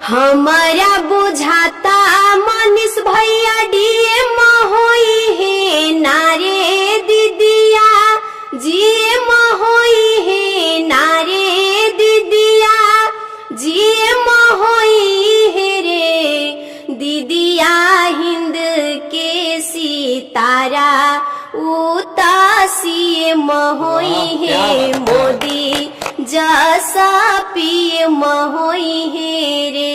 हमारा बुझाता मनीष भैया डीएम होई है नारे दीदिया, जीएम होई है नारे दीदिया, जीएम होई है रे दीदिया। हिंद के सितारा उता सीएम होई है मोदी जैसा पीएम होई है रे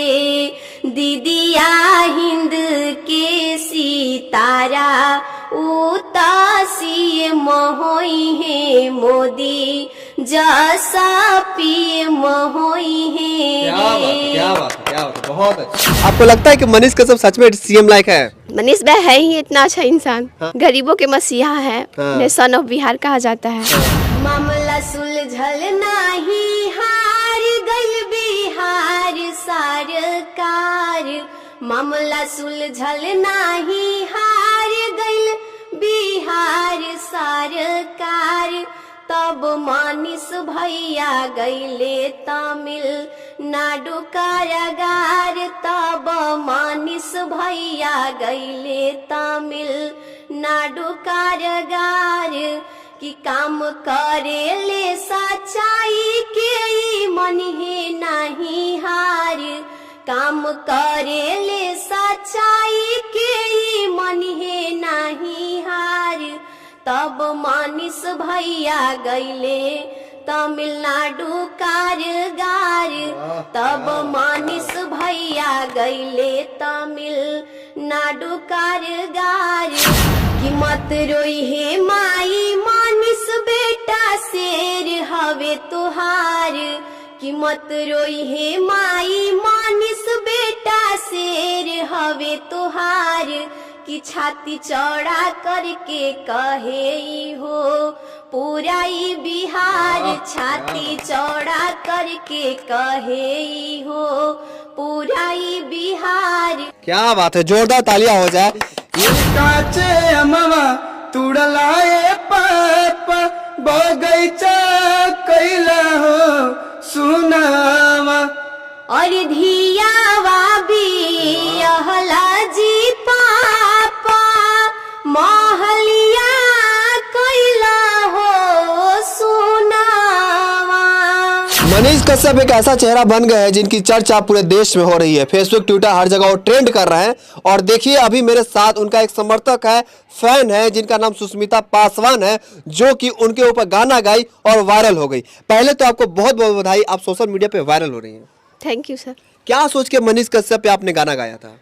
दीदिया। हिंद के सितारा उता सीएम होई है मोदी जैसा पीएम होई है। क्या बात, बहुत अच्छा। आपको लगता है कि मनीष कश्यप सच में सीएम लायक है? मनीष भाई है ही इतना अच्छा इंसान। हाँ। गरीबों के मसीहा है। हाँ। सन ऑफ बिहार कहा जाता है। मामला सुलझल नाही हार गइल बिहार सरकार, मामला सुलझल नाही हार गइल बिहार सरकार। तब मनीष भैया गइले तमिलनाडु कारागार, तब मनीष भैया गइले तमिलनाडु कारागार। कि काम करे ले सच्चाई के मन है नहीं हार, काम करे ले सच्चाई के मन है नहीं हार। तब मनीष भैया गइले तमिलनाडु कारागार, तब मनीष भैया गइले तमिलनाडु कारागार। कि मत रोई है माई मनीष बेटा शेर हवे तुहार, कि मत रोई है माई मनीष बेटा शेर हवे तुहार। कि छाती चौड़ा करके कहे हो पूरा ही बिहार, छाती चौड़ा करके कहे हो पूरा ही बिहार। क्या बात है, जोरदार तालियां हो जाए। काचे अमवा तुड़लाए पापा बगैचा कैला हो सुनावा, और धियावा भी अहला जी पापा महलिया कैला हो सुनावा। मनीष कश्यप एक ऐसा चेहरा बन गए हैं जिनकी चर्चा पूरे देश में हो रही है। फेसबुक, ट्विटर, हर जगह वो ट्रेंड कर रहे हैं। और देखिए अभी मेरे साथ उनका एक समर्थक है, फैन है, जिनका नाम सुष्मिता पासवान है, जो कि उनके ऊपर गाना गाई और वायरल हो गई। पहले तो आपको बहुत बहुत बधाई, आप सोशल मीडिया पे वायरल हो रही हैं। थैंक यू सर। क्या सोच के मनीष कश्यप पे आपने गाना गाया था?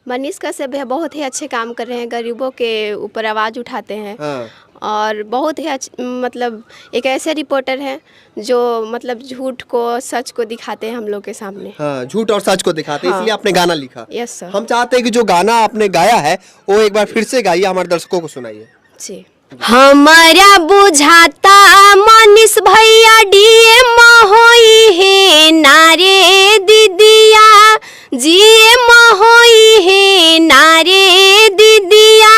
मनीष कश्यप है बहुत ही अच्छे काम कर रहे हैं, गरीबों के ऊपर आवाज़ उठाते हैं। हाँ। और बहुत ही मतलब एक ऐसे रिपोर्टर हैं जो मतलब झूठ को सच को दिखाते हैं हम लोग के सामने। हाँ, झूठ और सच को दिखाते हैं। हाँ। इसलिए आपने गाना लिखा। यस सर। हम चाहते हैं कि जो गाना आपने गाया है वो एक बार फिर से गाइए, हमारे दर्शकों को सुनाइए। जी। हमारा बुझाता मनीष भैया डीएम होई है नारे दीदिया, जीएम होई है नारे दीदिया,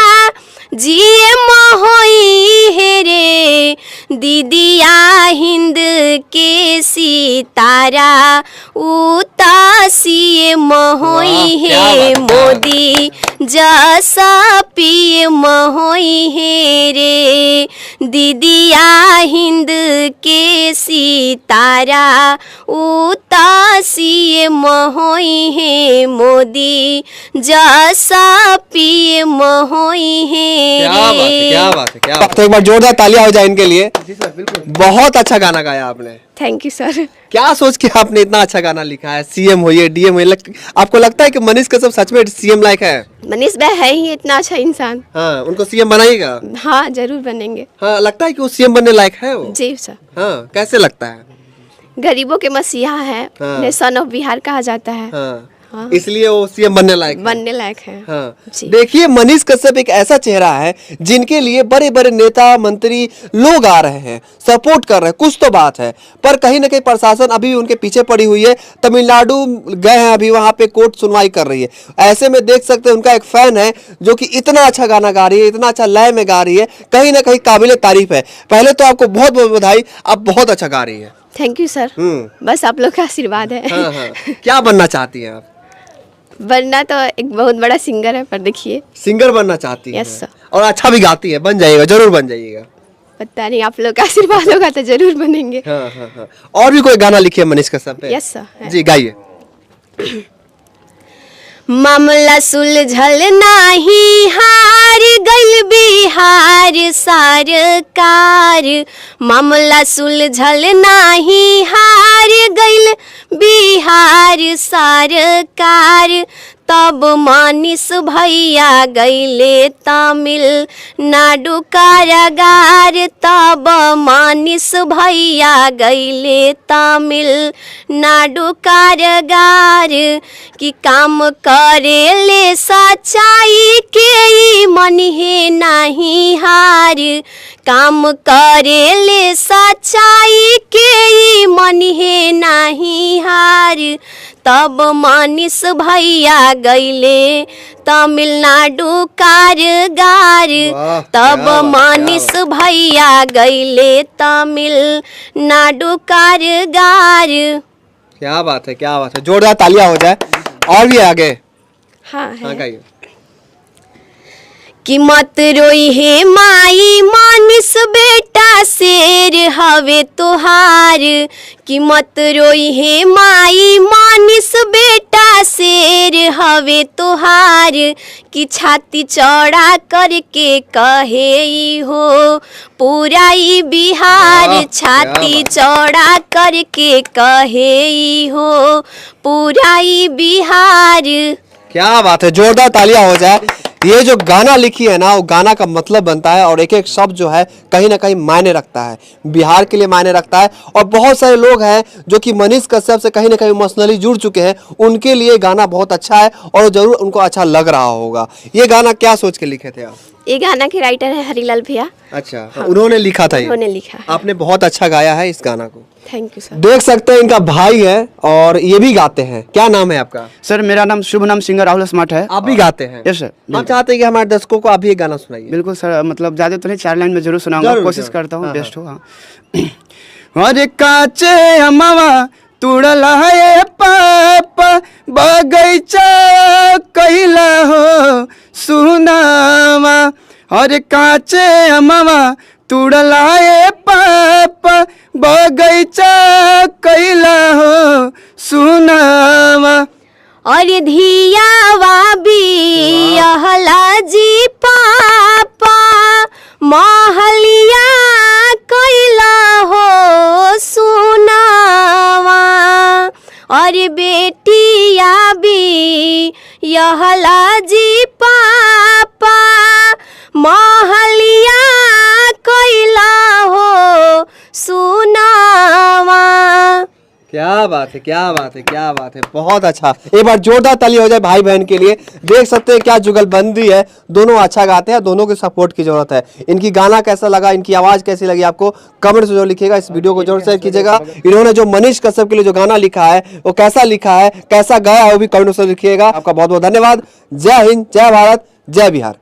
जीएम होई है रे दीदिया। हिंद के सितारा उता सीएम होई है मोदी जैसा पीएम होई है रे दीदिया। हिंद के सितारा उता सीएम होई है मोदी जैसा पीएम होई है रे। क्या बात है। एक बार जोरदार तालियां हो जाए इनके लिए। जी सर, बिल्कुल। बहुत अच्छा गाना गाया आपने। थैंक यू सर। क्या सोच के आपने इतना अच्छा गाना लिखा है? सीएम होइए, डीएम होइए, आपको लगता है कि मनीष कश्यप सच में सीएम लायक है? मनीष भाई है ही इतना अच्छा इंसान। हाँ, उनको सीएम बनाइएगा? हाँ जरूर बनेंगे। हाँ, लगता है कि वो सीएम बनने लायक है वो? जी सर। हाँ, कैसे लगता है? गरीबों के मसीहा है। हाँ। सन ऑफ बिहार कहा जाता है। हाँ। हाँ। इसलिए वो सीएम बनने लायक है। बनने लायक है। हाँ। जी। देखिए मनीष कश्यप एक ऐसा चेहरा है जिनके लिए बड़े बड़े नेता मंत्री लोग आ रहे हैं, सपोर्ट कर रहे हैं, कुछ तो बात है, पर कहीं ना कहीं प्रशासन अभी उनके पीछे पड़ी हुई है। तमिलनाडु गए हैं, अभी वहां पे कोर्ट सुनवाई कर रही है। ऐसे में देख सकते हैं उनका एक फैन है जो कि इतना अच्छा गाना गा रही है, इतना अच्छा लय में गा रही है, कहीं ना कहीं काबिल तारीफ है। पहले तो आपको बहुत बहुत बधाई, आप बहुत अच्छा गा रही है। थैंक यू सर। बस आप लोग का आशीर्वाद है। हाँ हाँ। क्या बनना चाहती हैं आप? बनना तो एक बहुत बड़ा सिंगर है, पर देखिए। सिंगर बनना चाहती हैं? Yes, sir। और अच्छा भी गाती है, बन जाइएगा, जरूर बन जाइएगा। पता नहीं, आप लोग का आशीर्वाद होगा तो जरूर बनेंगे। हाँ हाँ हाँ। और भी कोई गाना लिखिए मनीष कश्यप पे? यस सर। जी गाइए। मामला सुलझल नाही, हार गइल बिहार सरकार। मामला सुलझल नाही, हार गइल बिहार सरकार। तब मनीष भैया गइले तमिलनाडु कारागार। तब मनीष भैया गइले तमिलनाडु कारागार। कि काम करेले सच्चाई के ई मनिहे नहीं हार। काम करेले सच्चाई के ई मनिहे नहीं हार। तब मनीष भैया गइले तमिलनाडु कारागार। वाह, तब क्या बात, मनीष भैया गइले तमिलनाडु कारागार। क्या बात है, क्या बात है, जोरदार तालियां हो जाए। और भी आगे। हाँ हाँ है। गाइए। कि मत रोई हे माई, मनीष बेटा शेर हवे तोहार। कि मत रोई हे माई, मनीष बेटा शेर हवे तोहार। कि छाती चौड़ा करके कहे ई हो पूरा ई बिहार। वाह, छाती क्या बात। चौड़ा करके कहे ई हो पूरा ई बिहार। क्या बात है, जोरदार तालियां हो जाए। ये जो गाना लिखी है ना, वो गाना का मतलब बनता है और एक एक शब्द जो है कहीं ना कहीं मायने रखता है, बिहार के लिए मायने रखता है। और बहुत सारे लोग हैं जो कि मनीष कश्यप से कहीं ना कहीं इमोशनली जुड़ चुके हैं, उनके लिए गाना बहुत अच्छा है और जरूर उनको अच्छा लग रहा होगा। ये गाना क्या सोच के लिखे थे आप? ये गाना के राइटर है हरीलाल भैया। अच्छा, हाँ। उन्होंने लिखा था ये? उन्होंने लिखा है। आपने बहुत अच्छा गाया है इस गाना को। थैंक यू सर। देख सकते हैं इनका भाई है और ये भी गाते हैं। क्या नाम है आपका? सर मेरा नाम शुभ नाम सिंगर राहुल स्मार्ट है। आप भी गाते हैं? यस सर, हम बिल्कुल। चाहते हैं कि हमारे दर्शकों को आप भी एक गाना सुनाइए। बिल्कुल सर, मतलब ज्यादा तो नहीं, 4 लाइन में जरूर सुनाऊंगा, जरूर, कोशिश जरूर। करता हूँ हाँ, बेस्ट हो। हाँ। अरे काचे अमवा तुड़ला है पापा बगैचा कैला हो सुनावा। अरे काचे अमवा तुड़ला है पापा बगैचा कैला हो सुनावा। और धियावा बिहला जी पापा महलिया कैला हो सुनावा। और बेटिया बिहला जी पापा महलिया कैला हो सुनावा। क्या बात है, क्या बात है, क्या बात है, बहुत अच्छा। एक बार जोरदार ताली हो जाए भाई बहन के लिए। देख सकते हैं क्या जुगलबंदी है, दोनों अच्छा गाते हैं, दोनों के सपोर्ट की जरूरत है। इनकी गाना कैसा लगा, इनकी आवाज कैसी लगी आपको, कमेंट से जरूर लिखिएगा। इस वीडियो को जरूर शेयर कीजिएगा। इन्होंने जो मनीष कश्यप के लिए जो गाना लिखा है वो कैसा लिखा है, कैसा गाया है, वो भी कमेंट से लिखिएगा। आपका बहुत बहुत धन्यवाद। जय हिंद, जय भारत, जय बिहार।